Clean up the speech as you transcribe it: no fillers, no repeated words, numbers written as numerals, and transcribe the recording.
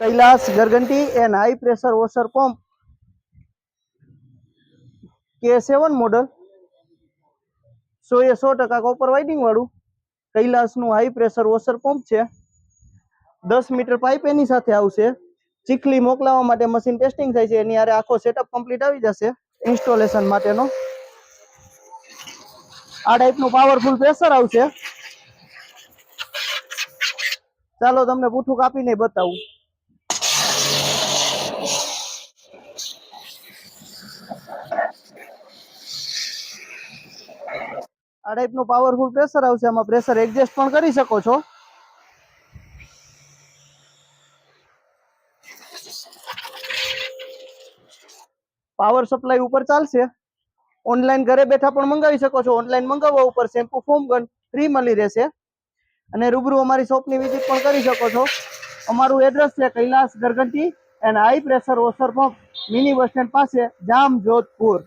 Kailash Garganti and high pressure washer pump K7 model 100% copper winding वाळू कैलाश नु high pressure washer pump छे 10 metre pipe any साथे आवशे चीखली मोकलावा माटे मशीन टेस्टिंग थाय छे एनी हारे आखो सेटअप कम्प्लीट आवी जशे इंस्टॉलेशन माटेनो आ टाइपનું पावरफुल प्रेशर आवशे ચાલો તમને પૂઠું કાપીને બતાવું આ ટાઈપનું પાવરફુલ પ્રેશર આવશે આમાં પ્રેશર એડજસ્ટ પણ કરી શકો છો પાવર સપ્લાય ઉપર ચાલશે ઓનલાઈન ઘરે બેઠા પણ મંગાવી શકો છો ઓનલાઈન મંગાવવા ઉપર શેમ્પુ ફોમ ગન ફ્રી મળી રહેશે અને રૂબરૂ અમારી શોપની વિઝિટ પણ કરી શકો છો અમારું એડ્રેસ છે Kailash Garganti and high pressure washer pump mini bus stand પાસે જામ જોધપુર